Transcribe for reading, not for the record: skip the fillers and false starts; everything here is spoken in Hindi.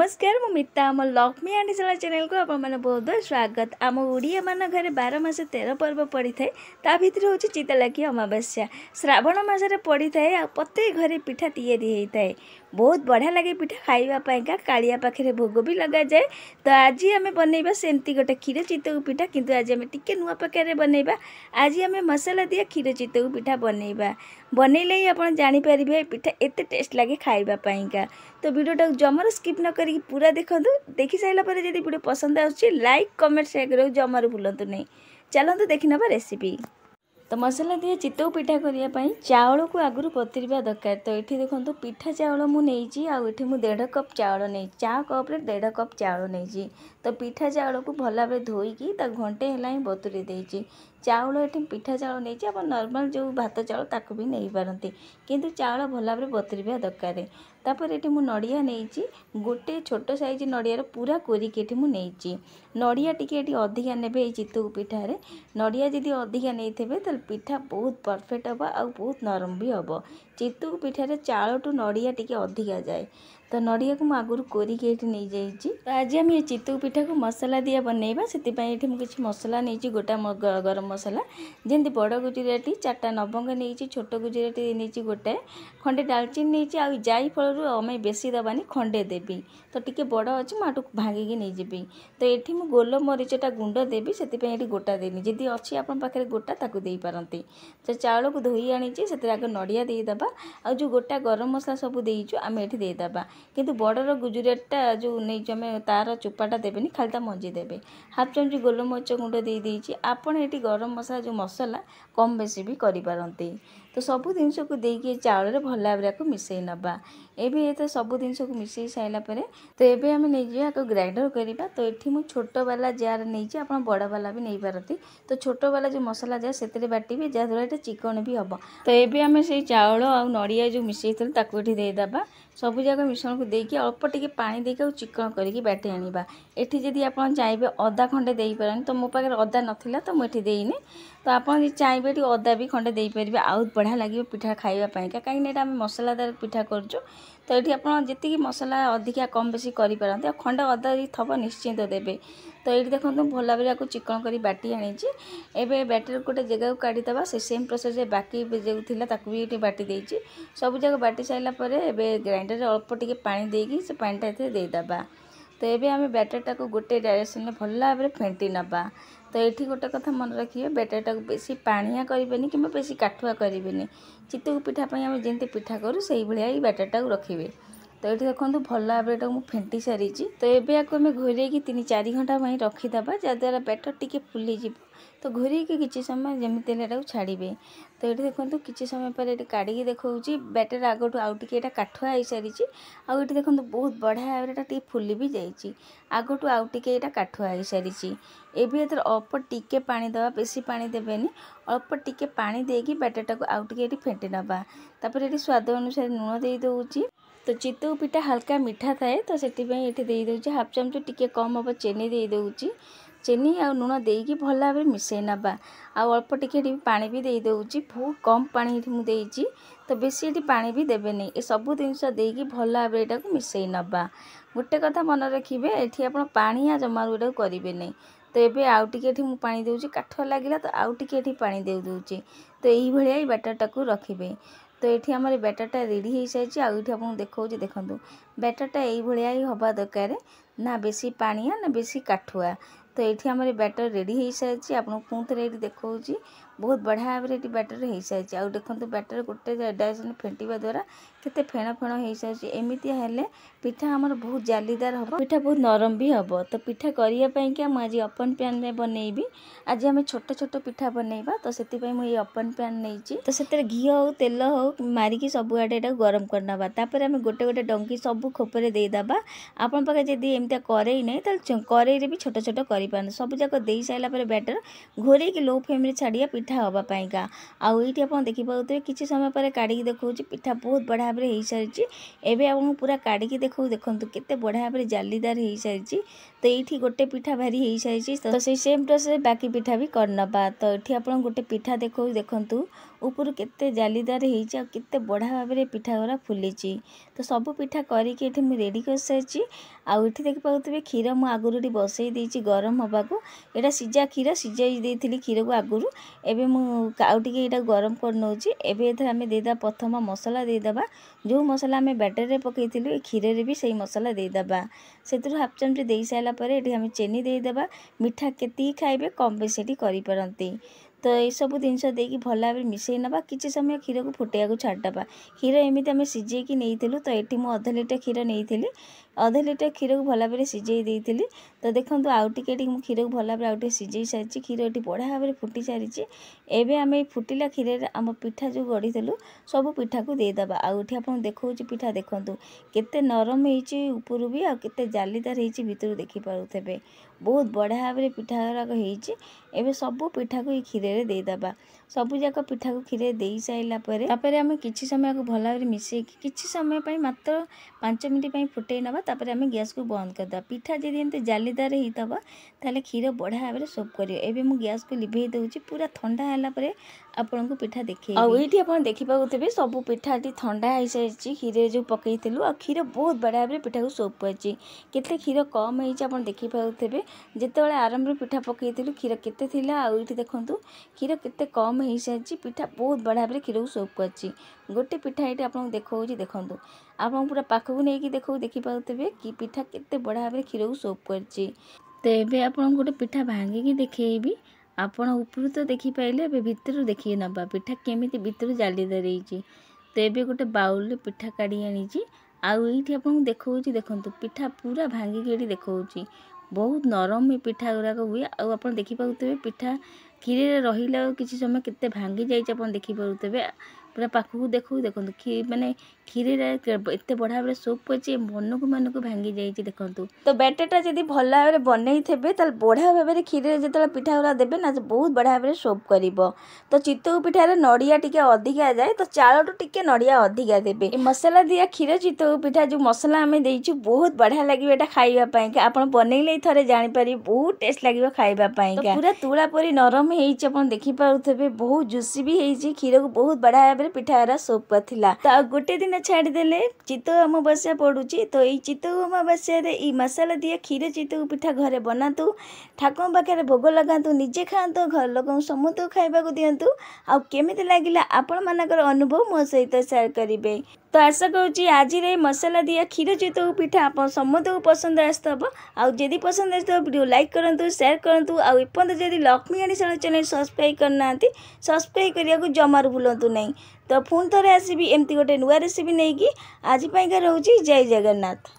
नमस्कार मु मिता आम लक्ष्मी आंटीशाला चैनल को आप बहुत बहुत स्वागत। आम ओडिया मान घर 12 मास 13 पर्व पड़ी थाए ता भितर हूँ चितलाखी अमावास्या श्रावण मसरे पड़ी थाए आ प्रत्येक घरे पिठा तैयारी होता है। बहुत बढ़िया लगे पिठा खाइबापा कालिया पाखे भोग भी लगा जाए। तो आज आम बनइबा सेमती गोटे क्षीर चितऊ पिठा किंतु आज आम टिके नुआ प्रकार बनइबा। आज आम मसला दिया क्षीर चितऊ पिठा बनइबा बनइले ही आप जानीपर पिठा एत टेस्ट लगे खाइबापा। तो वीडियोटा जमार स्किप न करी पूरा देखो। देखी सारा पर जब वीडियो पसंद आउछि लाइक कमेंट शेयर करो जमार भूलतु नहीं। चलते देखी ना रेसिपी। तो मसला दिए चितऊ पिठा करने चाउल को आगु बतुरवा दरकार। तो ये देखो पिठा चाउल मुझे 1.5 कप चाउल नहीं चा कप 1.5 कप चाउल नहीं। तो पिठा चाउल को भल भाव धोईकी घंटे है बतुरी देती। चाउल ये पिठा चाउल नहीं आप नॉर्मल जो भात चाउल ताकू भी नहीं पारती किंतु चाउल भल भाव बतुरवा दरकार। तापर ये मुझे नड़िया नहीं गोटे छोट साइज नड़ियार पूरा कोरिकी मुझे नड़िया टी अधिका ने चितऊ पिठारे नड़िया जदि अधिका नहीं थे पिठा बहुत परफेक्ट हम आ बहुत नरम भी हम। चितऊ पिठारे चाउल टू नड़िया टी अधिका जाए। तो नड़िया को आगुरी कोरिकी नहीं जाइए। तो आज आम ये चितऊ पिठा को मसला दिया बनइबा से किसी मसला नहीं गोटा गरम मसला जमी बड़ गुजराती 4टा लवंग नहीं छोट गुजराती नहीं गोटाए खंडे डालचीनी नहीं आ जाई फल आम बेसी दबानी खंडे देवी। तो टी बड़ अच्छे मुझे भांगिकी नहीं जी। तो ये मुझे गोल मरीचटा गुंड देवी से गोटा देनी जदि अच्छी आप पाखे गोटा ताकू दे पारती। तो चाउल को धोई आनी से आगे नड़िया देदेबा आ जो गोटा गरम मसला सब देचु आम ये देदेबा किंतु बड़र गुजरातटा जो नहीं आम तार चोपाटा देवेनि खाली मंजी देवे। हाफ चामच गोलमरीच गुंड दे आपड़ ये गरम मसला जो मसला कम बेसी भी करें। तो सबू जिनस को देकी चाउल भल भाव को मिसई नवा। एबे ये तो सबू जिनस को मिसई सारापर तो ये आम नहीं ग्राइंडर करवा। तो ये मुझे छोट वाला जार नहीं आप बड़ वाला भी नहीं पारती। तो छोट वाला जो मसला जार से बाटी जहाँद्वारा ये चिकन भी हम। तो ये आम से चाउल आ नड़िया जो मिसई ये देदेबा सबू जाक मिश्रण को देकी अल्प टिके पानी देके चिकन करके बाटी आनिबा। एठी जदि आप चाहिए अदा खंडे दे पारे तो मो पाखे अदा नाला तो मुझे देनी। तो आप चाहिए अदा भी खंडे दे पारे आउ बढ़िया लगे पिठा खाइबापी कहीं आम मसलादार पिठा करूँ। तो ये आप जी मसला अधिका कम बेसी करें खंडे अदा थब निश्चिंत देवे। तो ये देखो भल भाव को चिकन कर बाटी आनी। एवं बैटर गोटे जगह को काढ़ीदे से सेम प्रोसेस बाकी जो था भी ये बाटी देती सब जगह बाटी सारापर एवं ग्राइंडर अल्प टिके पानी देकी से पानीटा देदेबा। तो ये आम बैटरटा को गोटे डायरेक्शन में भल भाव फेंटी नवा। तो ये गोटे कथा मन रखिए बैटरटा को बेसी पानिया करेंगे कि बेसी काठुआ करेंगे। चितऊ पिठा आम जमी पिठा करूँ से भाई बैटरटा को रखिए। तो ये देखो भल भाव मुझे फेंटी सारी। तो ये आम घोरैकी 3-4 घंटा रखीदे जहाँद्वारा बैटर टी फुलीज। तो घोरैकी किसी समय जमी छाड़े। तो ये देखो किसी समय पर ये काढ़ी देखा बैटर आगठू आउ टे काठुआ हो सारी। आउ ये देखो बहुत बढ़िया भाव टे फुली भी जाइए आगठू आउ टे काठुआ हो सारी। एवं ये अल्प टिके पानी दवा बेसी पानी देवेनि अल्प टिके पानी देकी बैटरटा को आउ टे फेंटी नवा। तापर ये स्वाद अनुसार लुण दे दूँगी। तो चितऊ पिठा हल्का मीठा थाए तो से दे दूँ हाफ चामच टिके कम हम चीनी दे दूँगी। चीनी आ लुण देकी भल भाव मिसई नवा आउ अल्प टिके पानी भी दे दूँगी। बहुत कम पानी मुझे तो बेसी ये पानी भी देवे नहीं। ये सबू जिनस देकी भल भाव यहाँ को मिसई नवा। गोटे कथा मन रखिए ये आप पानिया जमारू यहाँ करेंगे नहीं। तो ये आउ टे पानी दूसरी काठुआ लगे तो आउ टे पानी दे दूँगी। तो ये बैटरटा को रखिए। तो ये आम बैटरटा रेडी हो सारी आठ आपको देखा देखो बैटरटा यही हवा दरकार ना बेसी पानिया ना बेसी काठुआ। तो ये आम बैटर रेडी हो सारी आपको पुणी ये देखा बहुत बढ़िया भाव ये बैटर हो सारी। आउ देखो बैटर गोटे डायरेक्शन फेंटा द्वारा केते फेण फेण हो सारी। एमती हेले पिठा आमर बहुत जालीदार हम पिठा बहुत नरम भी हम। तो पिठा करने मुझे ओपन पैन में बनइबी। आज आम छोट छोट पिठा बनइबा तो से मुझे ओपन पैन नहीं तो से घी हो तेल हो मारिकी सबुआडे यहाँ गरम करनवा। तापर आम गोटे गोटे डंकी सब खोपर देदेबा। आपन पाखे जदि एमती करेई नहीं तो करेई भी छोट छोट कर सब जाक दे सारापर बैटर घोरैकी लो फ्लेम में छाड़िया पिठा हवापाईका। आउ ये आप देखिए किसी समय पर काढ़ी देखा पिठा बहुत बढ़िया भाव हो सारी। एवं आपको पूरा काढ़ी देखो देखो केते बढ़िया भाव जालीदार हो सारी। तो ये गोटे पिठा भारी हो सारी। तो से सेम प्रोसेस बाकी पिठा भी करनवा। तो ये आप गोटे पिठा देखो देखु ऊपर केते जालीदार होईची आ केते बढ़िया भाव में पिठा गुरा फुलीची। तो सब पिठा करके ये मुझे रेडी कर सारी आउ ये देखि पाउथिबे क्षीर मु आगुरी बसई देइची गरम हवा को। एटा सिजा क्षीर सिजाई देइथिली क्षीर को आगुरू एबे मु आउ टिके एटा गरम कर नउची। एबे एथरा हमें देदा प्रथम मसला देदबा जो मसला हमें बैटर रे पकईथिलु ए क्षीर रे भी सही मसला देदबा। सेतु हाफ चमच देई साइला परे एठी हमें चीनी देदबा। मिठा केती खाइबे कम बेसी करि परंती। तो ये सब जिनस देकी भल भाव मिसई नवा किछि समय क्षीर को फुटेया को छाड़दबा। क्षीर एमती आम सिझे कि नहीं तो ये मुझे अध लिटर क्षीर नहीं अध लिटर क्षीर को भल भाव सिझे देती। तो देखो आउ टिके क्षीर को भल भाव आउटे सिझे सारी क्षीर ये बढ़िया भाव में फुटी सारी। एवं आम फुटिला क्षीर आम पिठा जो गढ़ीलु सब पिठा को देदबा। आउठी आप देखा पिठा देखूँ केते नरम होती ऊपर भी आ केते जालीदार होती भितर देखिपे बहुत बढ़िया भाव में पिठा गुराक होती। एवं सब पिठा को क्षीर रे देदबा। सबु जाक पिठा को क्षीर दे साइला परे आम किछि समय को भल भाव मिसई किछि समय पई मात्र 5 मिनिट पई फुटई नबा। तापर आम गैस को बंद करदा। पिठा जदि एमते जालीदार होइतबा ताले क्षीर बढ़िया भाव में सोप करियो। एबे मु गैस को लिभेई दउची पूरा ठंडा हैला परे आपन को पिठा देखै। आ एठी आपन देखि पाउतबे सब पिठाटी ठंडा हो सारी क्षीर जो पकईथिलु आ क्षीर बहुत बढ़िया भाव में पिठा को सोप करची। केते क्षीर कम होईची आपन देखि पाउतबे जेतेबेले आरंभ रे पिठा पकईथिलु क्षीर केते थिला आ एठी देखंतु क्षीर केते कम हो सारी पिठा बहुत बढ़िया भाव में क्षीर को सोप करची। गोटे पिठा ये आपको देखा देखो आप पूरा पाखक नहीं देखो देखी पाते कि पिठा केते बढ़िया भाव में क्षीर को सोप करची। तो ये आप गोटे पिठा भांगिकी देखी आपण ऊपर तो देखी पाइले भितर देखिए नबा पिठा केमिति भितर जालीदार होती। तो ये गोटे बाउल पिठा काढ़ी आनी आउ ये आपको देखा देखो पिठा पूरा भांगिकी ये देखा बहुत नरम पिठा गुराक हुए। आप देखी पाते पिठा क्षीर रहा किसी समय केते भांगी जाइए देखी पाते पूरा पाखक देखो देखो माने क्षीर एत बढ़िया भाव सोप करची मन को भांगी जाइए देखो। तो बैटरटा जब भल भाव में बनई थे बढ़िया भाव में क्षीर जो पिठा गुरा देवे ना बहुत बढ़िया भाव में सोप कर। तो चितऊ पिठार नड़िया टिके अधिका जाए तो चाउल टिके नड़िया अधिका देवे। मसला दिया क्षीर चितऊ पिठा जो मसला आम देचु बहुत बढ़िया लगे एटा खाइबापी। आप बनइले थरे जानीपर बहुत टेस्ट लगे खाइबापी। तो पूरा तुला परी नरम हो देखी पारे बहुत जुसी भी होती क्षीर को बहुत बढ़िया भाव में पिठा गुरा सोप करथिला। तो गोटे दिन छाड़देले चितऊ अमावास्या पड़ुची। तो ये चितऊ अमावास्या मसाला दिया क्षीर चितऊ पिठा घरे बनातु ठाकुर पाखे भोग लगातु निजे खातु घर लोक समस्त खाइबा दिंतु। आ केमिति लागिला आपण मानकर अनुभव मो सहित शेयर करेंगे। तो आशा करुँची आज मसाला दिया क्षीर चितऊ पिठा आप समस्त को पसंद आसब। आदि पसंद आसब वीडियो लाइक करूँ शेयर करूँ। आपर्यंत जब लक्ष्मी आनिशाला चैनल सब्सक्राइब करना सब्सक्राइब करने को जमार भूलु नहीं। तो पुणी थे आसबि एमती गोटे नुआ रेसिपी नहीं कि आज रोची जय जगन्नाथ।